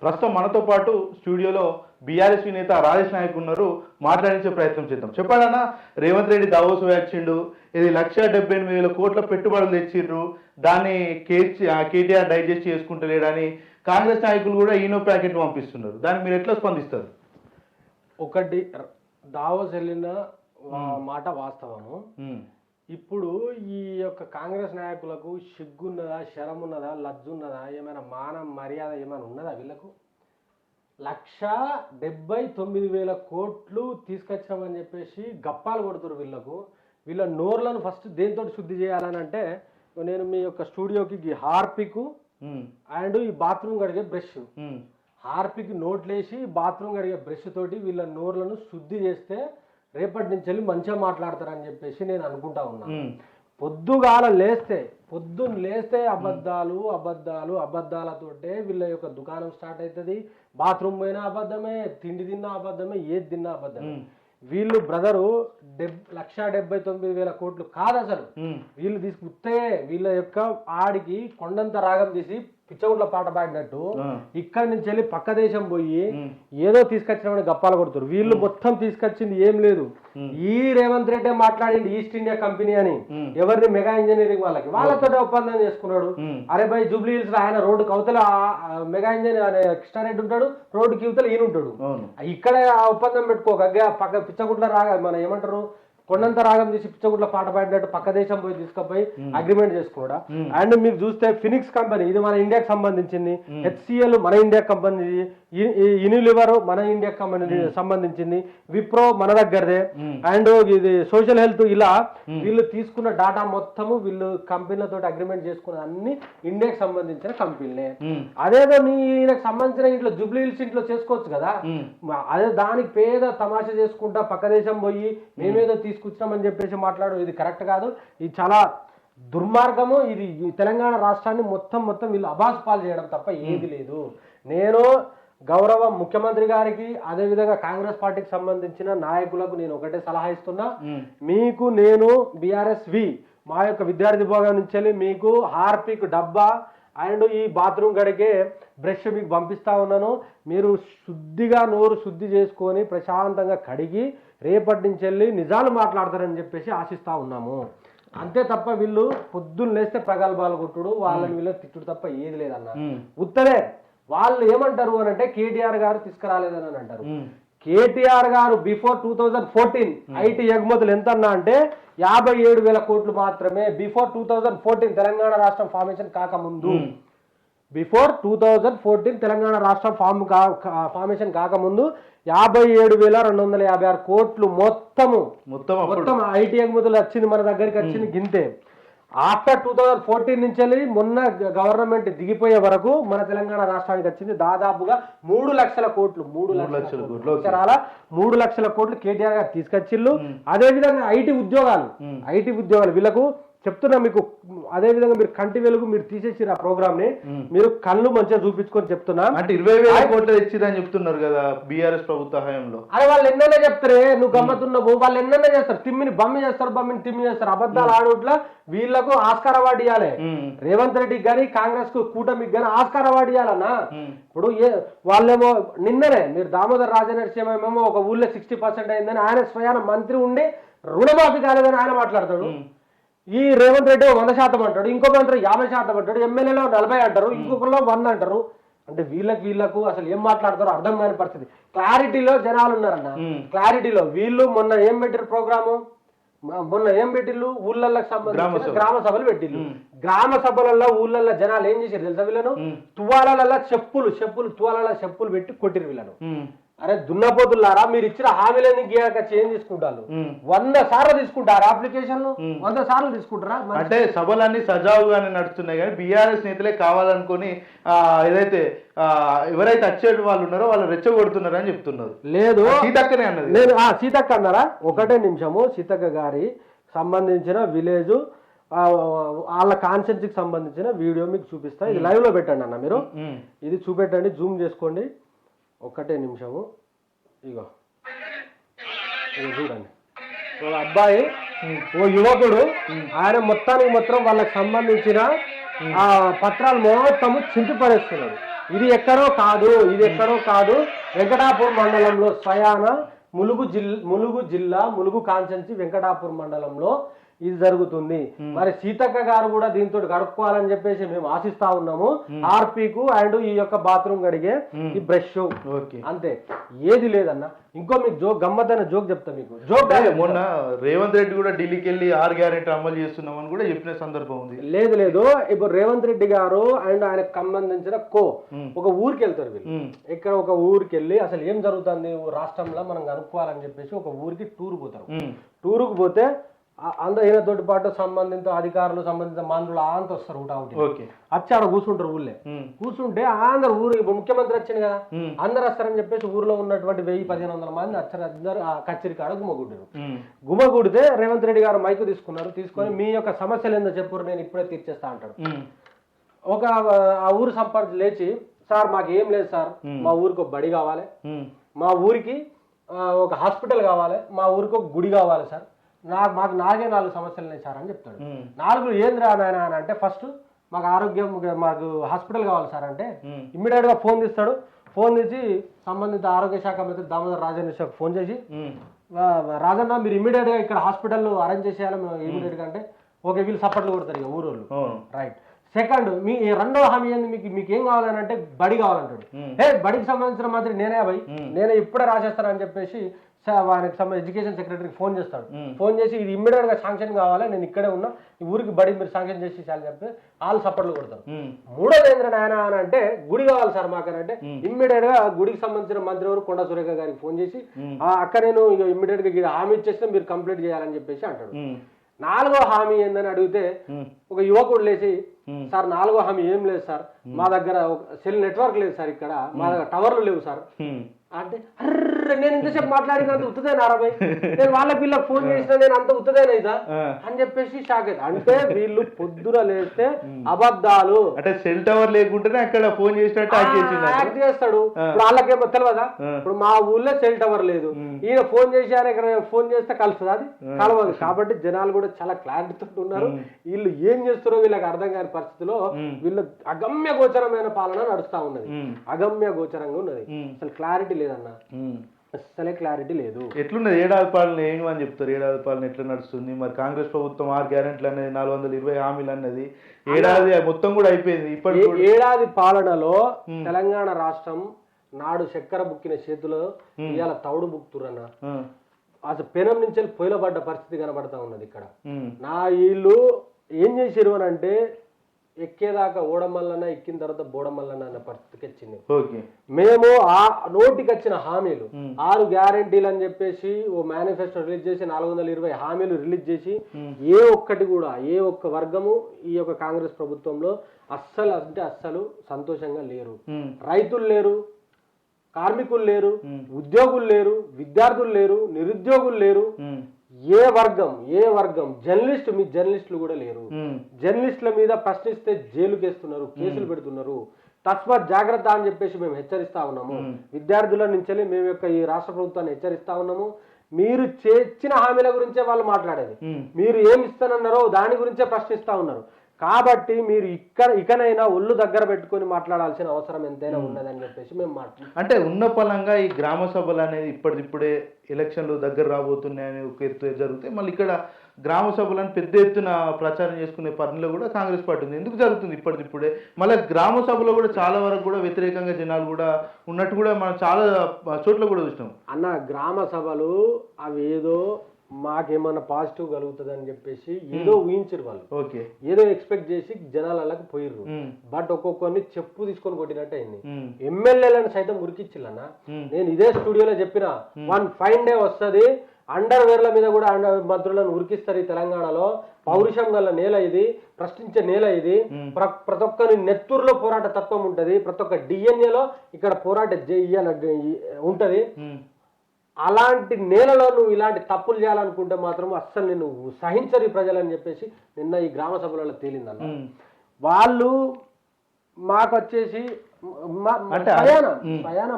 ప్రస్తుతం మనతో పాటు స్టూడియోలో బీఆర్ఎస్ నేత రాజేష్ నాయక్ ఉన్నారు. మాట్లాడించే ప్రయత్నం చేద్దాం. చెప్పాలన్నా, రేవంత్ రెడ్డి దావోస్ వచ్చిండు, ఇది 1,78,000 కోట్ల పెట్టుబడులు తెచ్చిర్రు, దాన్ని కేటీఆర్ డైజెస్ట్ చేసుకుంటలేడని కాంగ్రెస్ నాయకులు కూడా ఈనో ప్యాకెట్ పంపిస్తున్నారు. దాన్ని మీరు ఎట్లా స్పందిస్తారు? ఒకటి, దావోస్ వెళ్ళిన మాట వాస్తవము. ఇప్పుడు ఈ యొక్క కాంగ్రెస్ నాయకులకు సిగ్గున్నదా, శరం ఉన్నదా, లజ్జున్నదా, ఏమైనా మానం మర్యాద ఏమైనా ఉన్నదా? వీళ్ళకు 1,79,000 కోట్లు తీసుకొచ్చామని చెప్పేసి గప్పాలు కొడుతున్నారు. వీళ్ళ నోర్లను ఫస్ట్ దేంతో శుద్ధి చేయాలని అంటే, నేను మీ యొక్క స్టూడియోకి హార్పిక్ అండ్ ఈ బాత్రూమ్ కడిగే బ్రష్, హార్పిక్ నోట్లేసి బాత్రూమ్ కడిగే బ్రష్ తోటి వీళ్ళ నోర్లను శుద్ధి చేస్తే రేపటి నుంచి వెళ్ళి మంచిగా మాట్లాడతారని చెప్పేసి నేను అనుకుంటా ఉన్నాను. పొద్దున్న లేస్తే అబద్ధాలతోటే వీళ్ళ యొక్క దుకాణం స్టార్ట్ అవుతుంది. బాత్రూమ్ పోయినా అబద్ధమే, తిండి తిన్నా అబద్ధమే, ఏది తిన్నా అబద్ధమే. వీళ్ళు బ్రదరు 1,79,000 కోట్లు కాదు అసలు. వీళ్ళు తీసుకుంటే వీళ్ళ యొక్క ఆడికి కొండంత రాగం తీసి పిచ్చగుట్ల పాట పాడినట్టు ఇక్కడి నుంచి వెళ్ళి పక్క దేశం పోయి ఏదో తీసుకొచ్చినామని గప్పాలు కొడుతారు. వీళ్ళు మొత్తం తీసుకొచ్చింది ఏం లేదు. ఈ రేవంత్ రెడ్డి మాట్లాడింది ఈస్ట్ ఇండియా కంపెనీ అని, ఎవరిని మెగా ఇంజనీరింగ్ వాళ్ళతో ఒప్పందం చేసుకున్నాడు. అరే భయ్, జూబ్లీ హిల్స్ లో ఆయన రోడ్డు కవతల మెగా ఇంజనీర్ కృష్ణారెడ్డి ఉంటాడు, రోడ్డు కివతల ఈయన ఉంటాడు. ఇక్కడ ఒప్పందం పెట్టుకోక పక్క పిచ్చగుట్ల రాగా మన ఏమంటారు కొండంత రాగం తీసి పిచ్చగుట్ల పాట పాడినట్టు పక్క దేశం పోయి తీసుకుపోయి అగ్రిమెంట్ చేసుకున్నాడా. అండ్ మీకు చూస్తే ఫినిక్స్ కంపెనీ, ఇది మన ఇండియాకి సంబంధించింది. HCL మన ఇండియాకి కంపెనీ, యూనిలివర్ మన ఇండియాకి సంబంధించింది, విప్రో మన దగ్గరదే. అండ్ ఇది సోషల్ హెల్త్, ఇలా వీళ్ళు తీసుకున్న డాటా మొత్తము వీళ్ళు కంపెనీలతో అగ్రిమెంట్ చేసుకున్న అన్ని ఇండియాకి సంబంధించిన కంపెనీలే. అదేదో ఈయనకు సంబంధించిన ఇంట్లో జూబ్లీ హిల్స్ ఇంట్లో చేసుకోవచ్చు కదా. అదే దానికి పేద తమాషా చేసుకుంటా పక్క దేశం పోయి మేమేదో తీసుకొచ్చినామని చెప్పేసి మాట్లాడు, ఇది కరెక్ట్ కాదు. ఇది చాలా దుర్మార్గము. ఇది తెలంగాణ రాష్ట్రాన్ని మొత్తం వీళ్ళు అబాస్ పాలు చేయడం తప్ప ఏది లేదు. నేను గౌరవ ముఖ్యమంత్రి గారికి, అదేవిధంగా కాంగ్రెస్ పార్టీకి సంబంధించిన నాయకులకు నేను ఒకటే సలహా ఇస్తున్నా. మీకు నేను BRSV మా యొక్క విద్యార్థి భోగం నుంచి వెళ్ళి మీకు హార్పిక్ డబ్బా అండ్ ఈ బాత్రూమ్ గడికే బ్రష్ మీకు పంపిస్తా ఉన్నాను. మీరు శుద్ధిగా నోరు శుద్ధి చేసుకొని ప్రశాంతంగా కడిగి రేపటి నుంచి వెళ్ళి నిజాలు మాట్లాడతారని చెప్పేసి ఆశిస్తా ఉన్నాము. అంతే తప్ప వీళ్ళు పొద్దున్న లేస్తే ప్రగల్భాలు కొట్టుడు, వాళ్ళని వీళ్ళని తిట్టుడు తప్ప ఏది లేదన్న. ఉత్తరే వాళ్ళు ఏమంటారు అని అంటే కేటీఆర్ గారు తీసుకురాలేదని అంటారు. కేటీఆర్ గారు బిఫోర్ 2014 ఐటీ ఎగుమతులు ఎంత అన్నా అంటే 57,000 కోట్లు మాత్రమే. బిఫోర్ 2014 తెలంగాణ రాష్ట్రం ఫార్మేషన్ కాకముందు, బిఫోర్ 2014 తెలంగాణ రాష్ట్రం ఫార్మేషన్ కాకముందు 57,256 కోట్లు మొత్తం ఐటీ ఎగుమతులు వచ్చింది మన దగ్గరికి వచ్చింది గింతే. ఆఫ్టర్ 2014 నుంచి వెళ్ళి మొన్న గవర్నమెంట్ దిగిపోయే వరకు మన తెలంగాణ రాష్ట్రానికి వచ్చింది దాదాపుగా 3 లక్షల కోట్లు. 3 లక్షల కోట్లు కేటీఆర్ గారు తీసుకొచ్చిళ్ళు. అదే విధంగా ఐటీ ఉద్యోగాలు వీళ్ళకు చెప్తున్నా మీకు. అదే విధంగా మీరు కంటి వెలుగు మీరు తీసేసి ఆ ప్రోగ్రామ్ ని మీరు కళ్ళు మంచిగా చూపించుకొని చెప్తున్నా. అంటే 20,000 కోట్లు తెచ్చిరని చెప్తున్నారు కదా బీఆర్ఎస్ ప్రభుత్వ హయాంలో. అదే వాళ్ళు ఎన్నైనా చెప్తారే, నువ్వు గమ్మతున్నావు. వాళ్ళు ఎన్నైనా చేస్తారు, తిమ్మిని తిమ్మి చేస్తారు. అబద్ధాలు ఆడోట్లా వీళ్లకు ఆస్కార్ అవార్డు ఇవ్వాలి. రేవంత్ రెడ్డికి కానీ కాంగ్రెస్ కు కూటమికి కానీ ఆస్కార్ అవార్డు ఇవ్వాలన్నా. ఇప్పుడు వాళ్ళేమో నిన్ననే మీరు దామోదర్ రాజనరసింహేమో ఒక ఊళ్ళో 60% అయిందని ఆయన స్వయాన మంత్రి ఉండి రుణమాఫీ కాలేదని ఆయన మాట్లాడతాడు. ఈ రేవంత్ రెడ్డి 100% అంటాడు, ఇంకొక మంత్రి 50% అంటాడు, ఎమ్మెల్యేలో 40 అంటారు, ఇంకొకరిలో 100 అంటారు. అంటే వీళ్ళకు అసలు ఏం మాట్లాడతారో అర్థం కాని పరిస్థితి. క్లారిటీలో జనాలు ఉన్నారన్న. క్లారిటీలో వీళ్ళు మొన్న ఏం పెట్టిరు ప్రోగ్రాము, ఊళ్ళకి సంబంధించిన గ్రామ సభలు పెట్టిళ్ళు. గ్రామ సభలలో ఊళ్ళల్లో జనాలు ఏం చేశారు తెలుసా? వీళ్ళను తువాలలో చెప్పులు పెట్టి కొట్టిరు వీళ్ళను. అరే దున్నపోతులారా, మీరు ఇచ్చిన హామీలని చేంజ్ తీసుకుంటారు. 100 సార్లు తీసుకుంటారు అప్లికేషన్లు, 100 సార్లు తీసుకుంటారా? అంటే సభలన్నీ సజావుగానే నడుస్తున్నాయి కానీ బీఆర్ఎస్ నేతలే కావాలనుకుని ఏదైతే ఎవరైతే వచ్చేటి వాళ్ళు ఉన్నారో వాళ్ళు రెచ్చగొడుతున్నారు అని చెప్తున్నారు. లేదు, సీతక్కనే అన్నది. నేను సీతక్క అన్నారా? ఒకటే నిమిషము. సీతక్క గారి సంబంధించిన విలేజ్ వాళ్ళ కాన్సెన్సీకి సంబంధించిన వీడియో మీకు చూపిస్తా. ఇది లైవ్ లో పెట్టండి అన్న. మీరు ఇది చూపెట్టండి, జూమ్ చేసుకోండి. ఒకటే నిమిషము. ఇగో చూడండి, వాళ్ళ అబ్బాయి ఓ యువకుడు, ఆయన మొత్తం వాళ్ళకి సంబంధించిన ఆ పత్రాలు మొత్తము చింపి పడేస్తున్నాడు. ఇది ఎక్కడో కాదు వెంకటాపూర్ మండలంలో స్వయాన ములుగు జిల్లా ములుగు కాన్స్టెన్సీ వెంకటాపూర్ మండలంలో ఇది జరుగుతుంది. మరి సీతక్క గారు కూడా దీంతో గడుపుకోవాలని చెప్పేసి మేము ఆశిస్తా ఉన్నాము. ఆర్పీకు అండ్ ఈ యొక్క బాత్రూమ్ గడిగే ఈ బ్రష్ అంతే, ఏది లేదన్న. ఇంకో మీకు గమ్మత్తైన జోక్ చెప్తా మీకు. మొన్న రేవంత్ రెడ్డి కూడా ఢిల్లీకి వెళ్ళి 6 గ్యారెంటీ అమలు చేస్తున్నామని కూడా చెప్పిన సందర్భం ఉంది. లేదు ఇప్పుడు రేవంత్ రెడ్డి గారు అండ్ ఆయనకు సంబంధించిన ఒక ఊరికి వెళ్తారు వీళ్ళు. ఇక్కడ ఒక ఊరికి వెళ్ళి అసలు ఏం జరుగుతుంది రాష్ట్రంలో మనం కనుక్కోవాలని చెప్పేసి ఒక ఊరికి టూర్ పోతారు. టూరుకు పోతే ఈయనతో పాటు సంబంధిత అధికారులు సంబంధిత మంత్రులు అంత వస్తారు ఒకటి వచ్చి ఆడ కూర్చుంటారు. ఊళ్ళే కూర్చుంటే అందరు ఊరు ఇప్పుడు ముఖ్యమంత్రి వచ్చింది కదా అందరు వస్తారని చెప్పేసి ఊర్లో ఉన్నటువంటి 1000-1500 మంది వచ్చారు. అందరు ఆ కచేరీ కాడ గుమ్మగుడ్డారు. గుమ్మగుడితే రేవంత్ రెడ్డి గారు మైకు తీసుకొని మీ యొక్క సమస్యలు ఏందో చెప్పారు, నేను ఇప్పుడే తీర్చేస్తా అంటాడు. ఒక ఆ ఊరు సంపర్క లేచి, సార్ మాకు ఏం లేదు సార్, మా ఊరికి ఒక బడి కావాలి, మా ఊరికి ఒక హాస్పిటల్ కావాలి, మా ఊరికి ఒక గుడి కావాలి సార్, మాకు 4 సమస్యలు ఉన్నాయి సార్ అని చెప్తాడు. 4 ఏంద్రా నాయన అని అంటే, ఫస్ట్ మాకు ఆరోగ్యం, మాకు హాస్పిటల్ కావాలి సార్ అంటే ఇమ్మీడియట్ గా ఫోన్ తీస్తాడు. ఫోన్ తీసి సంబంధిత ఆరోగ్య శాఖ మంత్రి దామోదర్ రాజేంద్ర ఫోన్ చేసి, రాజన్న మీరు ఇమ్మీడియట్ గా ఇక్కడ హాస్పిటల్ అరేంజ్ చేసేయాలి ఇమ్మీడియట్ గా అంటే, ఓకే వీళ్ళు సపోర్ట్లు కొడతారు ఇక ఊరోళ్ళు. రైట్. సెకండ్, మీ రెండవ హామీ ఏంది, మీకు ఏం కావాలని అంటే బడి కావాలంటాడు. బడికి సంబంధించిన మంత్రి నేనే ఇప్పుడే రాసేస్తానని చెప్పేసి వానికి ఎడ్యుకేషన్ సెక్రటరీకి ఫోన్ చేస్తాడు. ఫోన్ చేసి ఇది ఇమ్మీడియట్ గా శాంక్షన్ కావాలి, నేను ఇక్కడే ఉన్నా, ఈ ఊరికి బడి మీరు శాంక్షన్ చేసి చాలు చెప్పి వాళ్ళు సపోర్ట్లు కొడతారు. మూడోది ఏంద్ర నాయన అని అంటే, గుడి కావాలి సార్ మాకు అని అంటే ఇమ్మీడియట్ గా గుడికి సంబంధించిన మంత్రి ఎవరు కొండా సురేఖ గారికి ఫోన్ చేసి అక్క నేను ఇమ్మీడియట్ గా హామీ ఇచ్చేస్తే మీరు కంప్లీట్ చేయాలని చెప్పేసి అంటాడు. 4వ హామీ ఏందని అడిగితే ఒక యువకుడు లేచి, సార్ 4వ హామీ ఏం లేదు సార్, మా దగ్గర సెల్ నెట్వర్క్ లేదు సార్, ఇక్కడ మా దగ్గర టవర్లు లేవు సార్ అంటే, అర్రే నేను ఇంతసేపు మాట్లాడినంత ఉత్తదేనా 60 నేను వాళ్ళ పిల్లలకు ఫోన్ చేసినా నేను అంత ఉత్తదేనా ఇదా అని చెప్పేసి షాక్ అవుతా. అంటే వీళ్ళు పొద్దున లేస్తే అబద్ధాలు, అంటే సెల్ టవర్ లేకుంటేనే అక్కడ ఫోన్ చేసినట్టు యాక్ట్ చేస్తాడు. ఇప్పుడు వాళ్ళకేమో తెలియదా, ఇప్పుడు మా ఊళ్ళో సెల్ టవర్ లేదు, ఈయన ఫోన్ చేసి ఇక్కడ ఫోన్ చేస్తే కలుస్తుంది, అది కలవదు. కాబట్టి జనాలు కూడా చాలా క్లారిటీతో ఉన్నారు. వీళ్ళు ఏం చేస్తారో వీళ్ళకి అర్థం కాని పరిస్థితిలో వీళ్ళు అగమ్య గోచరమైన పాలన నడుస్తా ఉన్నది. అగమ్య గోచరంగా ఉన్నది. అసలు క్లారిటీ లేదన్న, అసలే క్లారిటీ లేదు. ఎట్లున్నది ఏడాది పాలన ఏమి అని చెప్తారు? ఏడాది పాలన ఎట్లా నడుస్తుంది? మరి కాంగ్రెస్ ప్రభుత్వం 6 గ్యారెంటీలు అనేది 420 హామీలు అన్నది ఏడాది మొత్తం కూడా అయిపోయింది. ఇప్పటి ఏడాది పాలనలో తెలంగాణ రాష్ట్రం నాడు చక్కెర బుక్కిన చేతిలో ఇవాళ తౌడు బుక్తురన్న. అసలు పెనం నుంచి పొయ్యిలబడ్డ పరిస్థితి కనబడతా ఉన్నది. ఇక్కడ నా వీళ్ళు ఏం చేసారు అని అంటే, ఎక్కేదాకా ఓడమల్లన, ఎక్కిన తర్వాత బోడమల్లన అన్న పరిస్థితికి వచ్చింది. మేము ఆ నోటికి వచ్చిన హామీలు 6 గ్యారెంటీలు అని చెప్పేసి ఓ మేనిఫెస్టో రిలీజ్ చేసి 420 హామీలు రిలీజ్ చేసి ఏ ఒక్కటి కూడా ఏ ఒక్క వర్గము ఈ యొక్క కాంగ్రెస్ ప్రభుత్వంలో అస్సలు సంతోషంగా లేరు. రైతులు లేరు, కార్మికులు లేరు, ఉద్యోగులు లేరు, విద్యార్థులు లేరు, నిరుద్యోగులు లేరు. ఏ వర్గం జర్నలిస్టులు కూడా లేరు. జర్నలిస్టుల మీద ప్రశ్నిస్తే జైలుకేస్తున్నారు, కేసులు పెడుతున్నారు. తస్మాత్ జాగ్రత్త అని చెప్పేసి మేము హెచ్చరిస్తా ఉన్నాము. విద్యార్థుల నుంచి మేము యొక్క ఈ రాష్ట్ర ప్రభుత్వాన్ని హెచ్చరిస్తా ఉన్నాము. మీరు చేసిన హామీల గురించే వాళ్ళు మాట్లాడేది, మీరు ఏమి ఇస్తానన్నారో దాని గురించే ప్రశ్నిస్తా ఉన్నారు. కాబట్టి మీరు ఇకనైనా ఒళ్ళు దగ్గర పెట్టుకొని మాట్లాడాల్సిన అవసరం ఎంతైనా ఉన్నదని చెప్పేసి మేము అంటే ఉన్న పలంగా ఈ గ్రామ సభలు అనేది ఇప్పటికిప్పుడే ఎలక్షన్లు దగ్గర రాబోతున్నాయని ఒక ఎత్తు జరుగుతాయి. మళ్ళీ ఇక్కడ గ్రామ సభలను పెద్ద ఎత్తున ప్రచారం చేసుకునే పనిలో కూడా కాంగ్రెస్ పార్టీ ఉంది. ఎందుకు జరుగుతుంది ఇప్పటికిప్పుడే? మళ్ళీ గ్రామ సభలో కూడా చాలా వరకు కూడా వ్యతిరేకంగా జనాలు కూడా ఉన్నట్టు కూడా మనం చాలా చోట్ల కూడా చూసినాం అన్న. గ్రామ సభలు అవి ఏదో మాకేమన్నా పాజిటివ్ కలుగుతుంది అని చెప్పేసి ఏదో ఊహించారు వాళ్ళు. ఏదో ఎక్స్పెక్ట్ చేసి జనాలకు పోయిర్రు. బట్ ఒక్కొక్కరిని చెప్పు తీసుకొని కొట్టినట్టు అయింది. ఎమ్మెల్యేలను సైతం ఉరికిచ్చిల్లన్నా. నేను ఇదే స్టూడియోలో చెప్పిన, 1 ఫైన్ డే వస్తుంది, అండర్ వేర్ల మీద కూడా మంత్రులను ఉరికిస్తారు ఈ తెలంగాణలో. పౌరుషం గల నేల ఇది, ప్రశ్నించే నేల ఇది. ప్రతి ఒక్కరి నెత్తూరులో పోరాట తత్వం ఉంటది, ప్రతి ఒక్క డిఎన్ఏలో ఇక్కడ పోరాట ఉంటది. అలాంటి నేలలో నువ్వు ఇలాంటి తప్పులు చేయాలనుకుంటే మాత్రం అస్సలు నేను సహించరు ప్రజలని చెప్పేసి నిన్న ఈ గ్రామ సభలలో తేలిందన్న. వాళ్ళు మాకు వచ్చేసి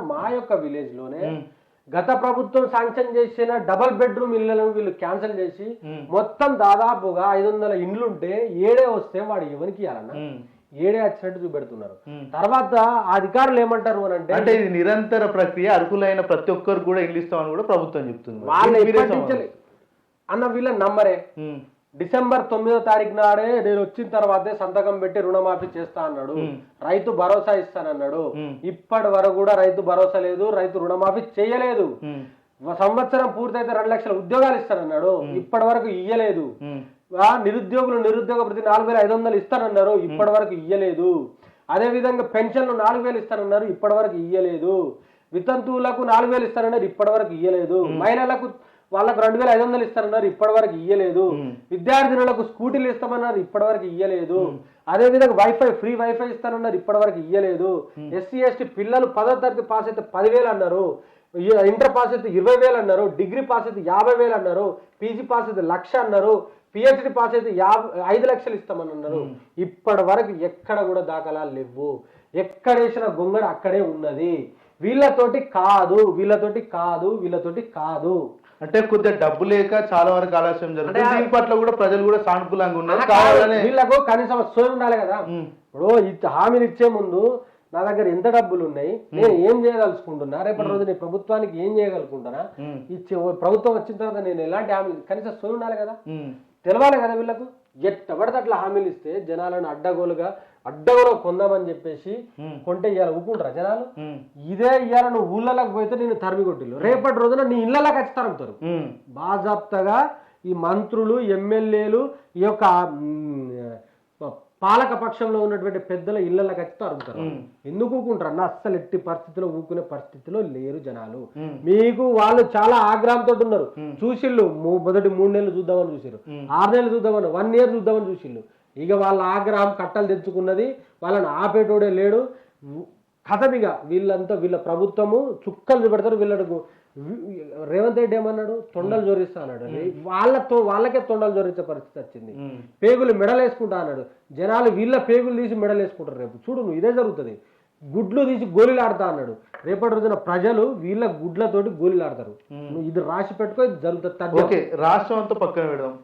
మా యొక్క విలేజ్ లోనే గత ప్రభుత్వం శాంక్షన్ చేసిన డబల్ బెడ్రూమ్ ఇళ్లను వీళ్ళు క్యాన్సిల్ చేసి మొత్తం దాదాపుగా 500 ఇండ్లుంటే 7 వస్తే వాడు ఎవరికి ఇవ్వాలన్నా? ఏడే వచ్చినట్టు చూపెడుతున్నారు. తర్వాత ఆ అధికారులు ఏమంటారు అని అంటే ఇది నిరంతర ప్రక్రియ, అర్హులైన ప్రతి ఒక్కరు కూడా ఇల్లు ఇస్తామని కూడా ప్రభుత్వం చెప్తుంది. వాళ్ళు అన్న వీళ్ళ నంబరే డిసెంబర్ 9వ తారీఖు నాడే నేను వచ్చిన తర్వాతే సంతకం పెట్టి రుణమాఫీ చేస్తా అన్నాడు, రైతు భరోసా ఇస్తానన్నాడు. ఇప్పటి వరకు కూడా రైతు భరోసా లేదు, రైతు రుణమాఫీ చేయలేదు. సంవత్సరం పూర్తయితే 2 లక్షల ఉద్యోగాలు ఇస్తానన్నాడు, ఇప్పటి వరకు ఇయ్యలేదు. నిరుద్యోగ ప్రతి 4,500 ఇస్తానన్నారు, ఇప్పటి వరకు ఇయ్యలేదు. అదే విధంగా పెన్షన్లు 4,000 ఇస్తానన్నారు, ఇప్పటి వరకు ఇయ్యలేదు. వితంతువులకు 4,000 ఇస్తానన్నారు, ఇప్పటి వరకు ఇయ్యలేదు. మహిళలకు వాళ్ళకు 2,500 ఇస్తారన్నారు, ఇప్పటి వరకు ఇయ్యలేదు. విద్యార్థినులకు స్కూటీలు ఇస్తామన్నారు, ఇప్పటి వరకు ఇయ్యలేదు. అదే విధంగా ఫ్రీ వైఫై ఇస్తానన్నారు, ఇప్పటి వరకు ఇయ్యలేదు. ఎస్సీ ఎస్టీ పిల్లలు 10వ తరగతి పాస్ అయితే 10,000 అన్నారు, ఇంటర్ పాస్ అయితే 20,000 అన్నారు, డిగ్రీ పాస్ అయితే 50,000 అన్నారు, పీజీ పాస్ అయితే 1,00,000 అన్నారు, పిహెచ్డి పాస్ అయితే 5 లక్షలు ఇస్తామని అన్నారు. ఇప్పటి వరకు ఎక్కడ కూడా దాఖలాలు లేవు. ఎక్కడేసిన గొంగడ అక్కడే ఉన్నది. వీళ్ళతోటి కాదు అంటే కొద్దిగా డబ్బు లేక చాలా వరకు ఆలస్యం జరుగుతుంది. దీని పట్ల కూడా ప్రజలు కూడా సానుకూలంగా ఉన్నారు. కావాలని వీళ్ళకు కనీసం సోయి ఉండాలి కదా. ఇప్పుడు హామీలు ఇచ్చే ముందు నా దగ్గర ఎంత డబ్బులు ఉన్నాయి, నేను ఏం చేయదలుచుకుంటున్నా, రేపటి రోజు నేను ప్రభుత్వానికి ఏం చేయగలుగుకుంటున్నా, ఇచ్చే ప్రభుత్వం వచ్చిన తర్వాత నేను ఎలాంటి హామీలు, కనీసం సోయి ఉండాలి కదా, తెలవాలి కదా. వీళ్ళకు ఎట్టబడితే అట్లా హామీలు ఇస్తే జనాలను అడ్డగోలుగా కొందామని చెప్పేసి కొంటే ఇవాళ ఊకుంటారా జనాలు? ఇదే ఇవాళ నువ్వు ఊళ్ళలోకి పోతే నేను తరిమి కొట్టిల్లు, రేపటి రోజున నీ ఇళ్ళలోకి వచ్చి తరుముతారు. బాజాప్తగా ఈ మంత్రులు, ఎమ్మెల్యేలు, ఈ యొక్క పాలక పక్షంలో ఉన్నటువంటి పెద్దల ఇళ్ళకి వచ్చి తరుగుతారు. ఎందుకు ఊకుంటారు అన్న? అస్సలు ఎట్టి పరిస్థితిలో ఊకునే పరిస్థితిలో లేరు జనాలు. మీకు వాళ్ళు చాలా ఆగ్రహంతో ఉన్నారు. చూసిళ్ళు మొదటి 3 నెలలు చూద్దామని చూసారు, 6 నెలలు చూద్దామని, 1 ఇయర్ చూద్దామని చూసిళ్ళు. ఇక వాళ్ళ ఆగ్రహం కట్టలు తెచ్చుకున్నది, వాళ్ళని ఆపేటోడే లేడు. కథమిగా వీళ్ళ ప్రభుత్వము చుక్కలు చూపెడతారు. వీళ్ళకు రేవంత్ రెడ్డి ఏమన్నాడు? తొండలు జోరిస్తా అన్నాడు. వాళ్ళకే తొండలు జోరించే పరిస్థితి వచ్చింది. పేగులు మెడలేసుకుంటా అన్నాడు. జనాలు వీళ్ళ పేగులు తీసి మెడలేసుకుంటారు. రేపు చూడు నువ్వు ఇదే జరుగుతుంది. గుడ్లు తీసి గోళీలు ఆడతా అన్నాడు. రేపటి రోజున ప్రజలు వీళ్ళ గుడ్లతోటి గోళీలు ఆడతారు. నువ్వు ఇది రాసి పెట్టుకో, ఇది జరుగుతుంది. ఓకే, రాష్ట్రం అంతా పక్కన పెడదాం.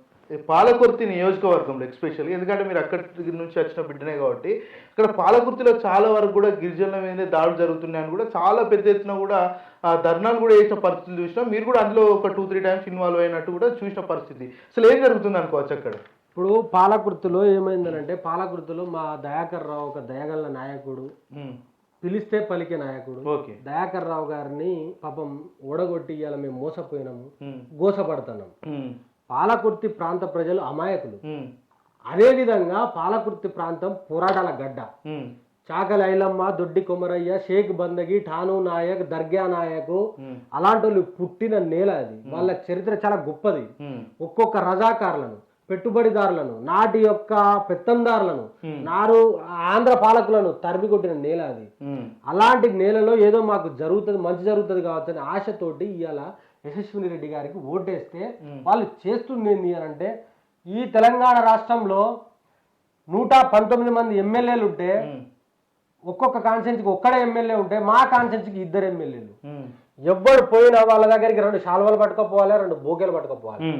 పాలకుర్తి నియోజకవర్గంలో ఎస్పెషల్లీ, ఎందుకంటే మీరు అక్కడి నుంచి వచ్చిన బిడ్డనే కాబట్టి, ఇక్కడ పాలకుర్తిలో చాలా వరకు కూడా గిరిజనుల మీదే దాడులు జరుగుతున్నాయని కూడా చాలా పెద్ద ఎత్తున కూడా ధర్నాలు కూడా వేసిన పరిస్థితులు చూసినా, మీరు కూడా అందులో ఒక 2-3 టైమ్స్ ఇన్వాల్వ్ అయినట్టు కూడా చూసిన పరిస్థితి. అసలు ఏం జరుగుతుంది అనుకోవచ్చు అక్కడ? ఇప్పుడు పాలకుర్తిలో ఏమైందనంటే, పాలకుర్తిలో మా దయాకర్ రావు ఒక దయగల నాయకుడు, పిలిస్తే పలికే నాయకుడు. దయాకర్ రావు గారిని పాపం ఓడగొట్టి ఇవాళ మేము మోసపోయినాము, గోసపడుతున్నాం. పాలకుర్తి ప్రాంత ప్రజలు అమాయకులు. అదే విధంగా పాలకుర్తి ప్రాంతం పోరాటాల గడ్డ. చాకలి ఐలమ్మ, దొడ్డి కొమరయ్య, షేక్ బందగి, ఠాను నాయక్, దర్గా నాయక్ అలాంటి వాళ్ళు పుట్టిన నేల అది. వాళ్ళ చరిత్ర చాలా గొప్పది. ఒక్కొక్క రజాకారులను, పెట్టుబడిదారులను, నాటి యొక్క పెత్తందారులను, ఆంధ్ర పాలకులను తరిమికొట్టిన నేల అది. అలాంటి నేలలో ఏదో మాకు జరుగుతుంది, మంచి జరుగుతుంది కావచ్చు అని ఆశతోటి ఇవాళ యశస్విని రెడ్డి గారికి ఓటేస్తే వాళ్ళు చేస్తుంది ఏంటి అని అంటే, ఈ తెలంగాణ రాష్ట్రంలో 119 మంది ఎమ్మెల్యేలు ఉంటే, ఒక్కొక్క కాన్స్టిట్యూన్సీకి ఒక్కడే ఎమ్మెల్యే ఉంటే, మా కాన్స్టిట్యూన్సీకి 2 ఎమ్మెల్యేలు. ఎవ్వరు పోయినా వాళ్ళ దగ్గరికి 2 శాల్వాలు పట్టుకోపోవాలి, 2 బోకేలు పట్టుకోపోవాలి.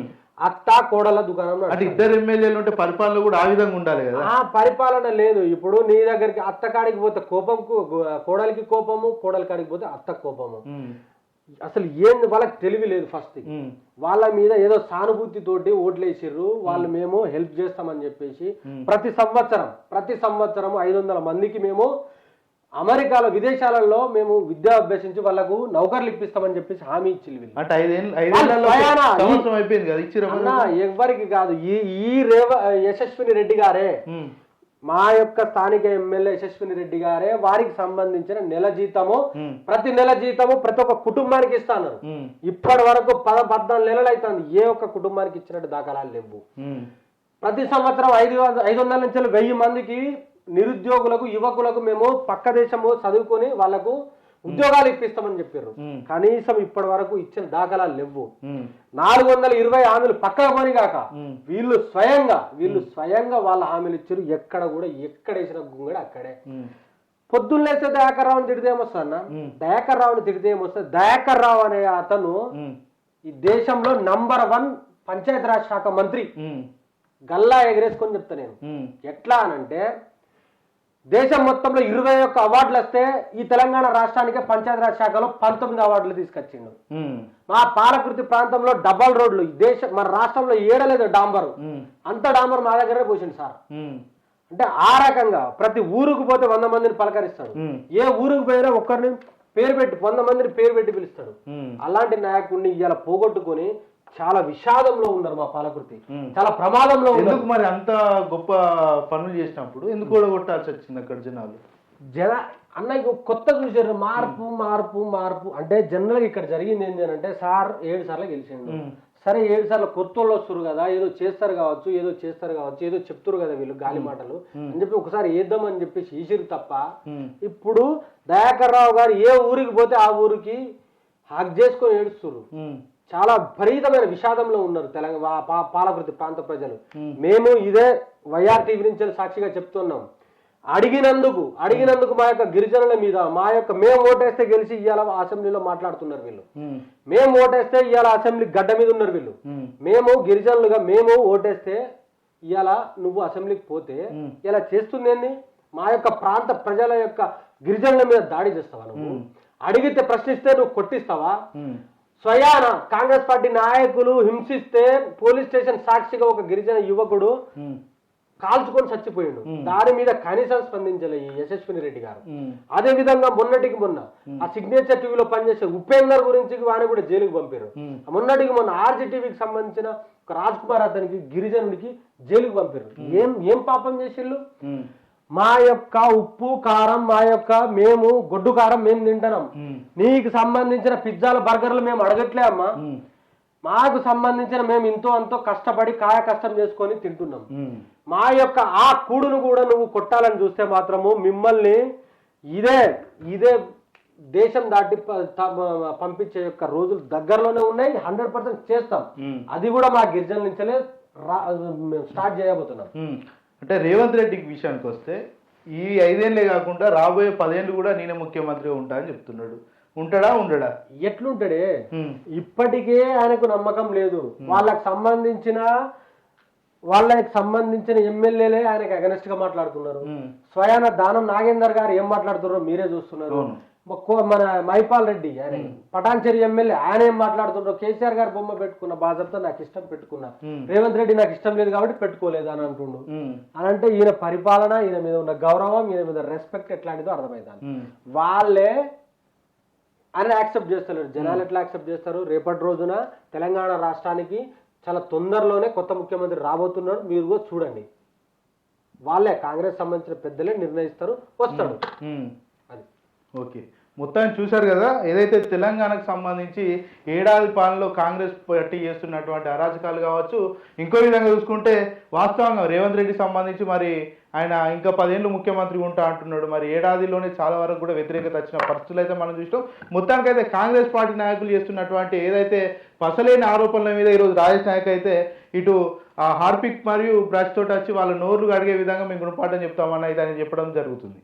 అత్తా కోడల దుకాణం. అంటే 2 ఎమ్మెల్యేలు ఉంటే పరిపాలన కూడా ఆ విధంగా ఉండాలి కదా. పరిపాలన లేదు. ఇప్పుడు నీ దగ్గరికి అత్త కాడికి పోతే కోపంకు కోడలికి కోపము, కోడలి కాడికి పోతే అత్త కోపము. అసలు ఏంది వాళ్ళకి తెలివి లేదు. ఫస్ట్ వాళ్ళ మీద ఏదో సానుభూతి తోటి ఓట్లేసిర్రు. వాళ్ళు మేము హెల్ప్ చేస్తామని చెప్పేసి ప్రతి సంవత్సరం 500 మందికి మేము అమెరికాలో, విదేశాలలో మేము విద్య అభ్యసించి వాళ్ళకు నౌకర్లు ఇప్పిస్తామని చెప్పేసి హామీ ఇచ్చింది. ఎవరికి కాదు, ఈ యశస్విని రెడ్డి గారే, మా యొక్క స్థానిక ఎమ్మెల్యే యశస్విని రెడ్డి గారే వారికి సంబంధించిన నెల జీతము, ప్రతి నెల జీతము ప్రతి ఒక్క కుటుంబానికి ఇస్తాను. ఇప్పటి వరకు 14 నెలలు అవుతుంది, ఏ ఒక్క కుటుంబానికి ఇచ్చినట్టు దాఖలాలు లేవు. ప్రతి సంవత్సరం 500 నుంచి 1000 మందికి నిరుద్యోగులకు, యువకులకు మేము పక్క దేశము చదువుకొని వాళ్లకు ఉద్యోగాలు ఇప్పిస్తామని చెప్పారు. కనీసం ఇప్పటి వరకు ఇచ్చిన దాఖలాలు లేవు. 420 హామీలు పక్కకు పోని కాక వీళ్ళు స్వయంగా వాళ్ళ హామీలు ఇచ్చారు. ఎక్కడ కూడా ఎక్కడేసిన గుంగడ అక్కడే. పొద్దున్నేస్తే దయాకర్ రావుని తిడితే ఏమొస్తా అన్న, దయాకర్ రావుని తిడితే ఏమొస్తా? దయాకర్ రావు అనే అతను ఈ దేశంలో నంబర్ 1 పంచాయతీరాజ్ శాఖ మంత్రి. గల్లా ఎగరేసుకొని చెప్తా నేను. ఎట్లా అనంటే, దేశం మొత్తంలో 21 అవార్డులు వస్తే ఈ తెలంగాణ రాష్ట్రానికి పంచాయతీరాజ్ శాఖలో 19 అవార్డులు తీసుకొచ్చిండు. మా పాలకృతి ప్రాంతంలో డబల్ రోడ్లు మన రాష్ట్రంలో ఏడలేదు డాంబరు, అంత డాంబర్ మా దగ్గరే పోసిండు సార్. అంటే ఆ రకంగా ప్రతి ఊరుకు పోతే 100 మందిని పలకరిస్తాడు. ఏ ఊరుకు పోయినా ఒక్కరిని పేరు పెట్టి 100 మందిని పేరు పెట్టి పిలుస్తాడు. అలాంటి నాయకుడిని ఇవాళ పోగొట్టుకొని చాలా విషాదంలో ఉన్నారు మా పాలకృతి, చాలా ప్రమాదంలో ఉన్నారు. మరి అంత గొప్ప పనులు చేసినప్పుడు ఎందుకు కూడా కొట్టాల్సి వచ్చింది అక్కడ జనాలు? అన్నయ్య కొత్త చూసారు, మార్పు మార్పు మార్పు అంటే జనరల్గా ఇక్కడ జరిగింది ఏంటి అంటే సార్ 7 సార్లు గెలిచిండు. సరే 7 సార్లు కొత్త వాళ్ళు వస్తారు కదా, ఏదో చేస్తారు కావచ్చు ఏదో చెప్తారు కదా వీళ్ళు గాలి మాటలు అని చెప్పి ఒకసారి వేద్దామని చెప్పేసి ఈసిరు తప్ప. ఇప్పుడు దయాకర్ రావు గారు ఏ ఊరికి పోతే ఆ ఊరికి హక్ చేసుకొని ఏడుస్తారు. చాలా విపరీతమైన విషాదంలో ఉన్నారు తెలంగాణ పాలకృతి ప్రాంత ప్రజలు. మేము ఇదే వైఆర్ టీవీ నుంచి సాక్షిగా చెప్తున్నాం, అడిగినందుకు మా యొక్క గిరిజనుల మీద మేము ఓటేస్తే గెలిచి ఇవాళ అసెంబ్లీలో మాట్లాడుతున్నారు వీళ్ళు. మేము ఓటేస్తే ఇవాళ అసెంబ్లీ గడ్డ మీద ఉన్నారు వీళ్ళు. మేము గిరిజనులుగా మేము ఓటేస్తే ఇవాళ నువ్వు అసెంబ్లీకి పోతే ఇలా చేస్తుంది ఏంది? మా యొక్క ప్రాంత ప్రజల యొక్క గిరిజనుల మీద దాడి చేస్తావా నువ్వు? అడిగితే ప్రశ్నిస్తే నువ్వు కొట్టిస్తావా? స్వయాన కాంగ్రెస్ పార్టీ నాయకులు హింసిస్తే పోలీస్ స్టేషన్ సాక్షిగా ఒక గిరిజన యువకుడు కాల్చుకొని చచ్చిపోయాడు. దాని మీద కనీసం స్పందించలే ఈ యశస్విని రెడ్డి గారు. అదే విధంగా మొన్నటికి మొన్న ఆ సిగ్నేచర్ టీవీలో పనిచేసే ఉపేందర్ గురించి వాని కూడా జైలుకి పంపారు. మొన్నటికి మొన్న ఆర్జీ టీవీకి సంబంధించిన ఒక రాజ్ కుమార్ అతనికి గిరిజనుడికి జైలుకి పంపారు. ఏం పాపం చేసిళ్ళు? మా యొక్క ఉప్పు కారం మేము గొడ్డు కారం మేము తింటున్నాం, నీకు సంబంధించిన పిజ్జాల బర్గర్లు మేము అడగట్లే అమ్మా, మాకు సంబంధించిన మేము ఇంతో అంతో కష్టపడి కాయ కష్టం చేసుకొని తింటున్నాం. మా యొక్క ఆ కూడును కూడా నువ్వు కొట్టాలని చూస్తే మాత్రము మిమ్మల్ని ఇదే దేశం దాటి పంపించే యొక్క రోజులు దగ్గరలోనే ఉన్నాయి. 100% చేస్తాం. అది కూడా మా గిరిజనుల నుంచే స్టార్ట్ చేయబోతున్నాం. అంటే రేవంత్ రెడ్డి విషయానికి వస్తే ఈ 5 ఏళ్లే కాకుండా రాబోయే 10 ఏళ్ళు కూడా నేనే ముఖ్యమంత్రిగా ఉంటా అని చెప్తున్నాడు. ఉంటాడా ఉండడా? ఎట్లుంటాడే? ఇప్పటికే ఆయనకు నమ్మకం లేదు. వాళ్ళకి సంబంధించిన ఎమ్మెల్యేలే ఆయనకు అగనెస్ట్ గా మాట్లాడుతున్నారు. స్వయాన దానం నాగేందర్ గారు ఏం మాట్లాడుతున్నారో మీరే చూస్తున్నారు. మన మైపాల్ రెడ్డి ఆయన పటాన్చెరి ఎమ్మెల్యే ఆయన ఏం మాట్లాడుతున్నారు? కేసీఆర్ గారు బొమ్మ పెట్టుకున్న బాధ్యత నాకు ఇష్టం పెట్టుకున్నా, రేవంత్ రెడ్డి నాకు ఇష్టం లేదు కాబట్టి పెట్టుకోలేదు అని అంటుండు. అని అంటే ఈయన పరిపాలన, ఈయన మీద ఉన్న గౌరవం, ఈయన మీద రెస్పెక్ట్ ఎట్లాంటిదో అర్థమవుతాను. వాళ్ళే ఆయన యాక్సెప్ట్ చేస్తారు. జనాలు ఎట్లా యాక్సెప్ట్ చేస్తారు? రేపటి రోజున తెలంగాణ రాష్ట్రానికి చాలా తొందరలోనే కొత్త ముఖ్యమంత్రి రాబోతున్నారు. మీరు కూడా చూడండి. వాళ్ళే కాంగ్రెస్ సంబంధించిన పెద్దలే నిర్ణయిస్తారు, వస్తారు. అది ఓకే. మొత్తాన్ని చూశారు కదా, ఏదైతే తెలంగాణకు సంబంధించి ఏడాది పాలనలో కాంగ్రెస్ పార్టీ చేస్తున్నటువంటి అరాచకాలు కావచ్చు, ఇంకో విధంగా చూసుకుంటే వాస్తవంగా రేవంత్ రెడ్డి సంబంధించి మరి ఆయన ఇంకా 10 ఏళ్ళు ముఖ్యమంత్రి ఉంటా అంటున్నాడు. మరి ఏడాదిలోనే చాలా వరకు కూడా వ్యతిరేకత వచ్చిన పరిస్థితులు అయితే మనం చూస్తాం. మొత్తానికైతే కాంగ్రెస్ పార్టీ నాయకులు చేస్తున్నటువంటి ఏదైతే పసలేని ఆరోపణల మీద ఈరోజు రాజేష్ నాయక్ అయితే ఇటు హార్పిక్ మరియు బ్రష్ తోటి వచ్చి వాళ్ళ నోర్లు అడిగే విధంగా మేము గుణపాఠం చెప్తామన్న ఇదని చెప్పడం జరుగుతుంది.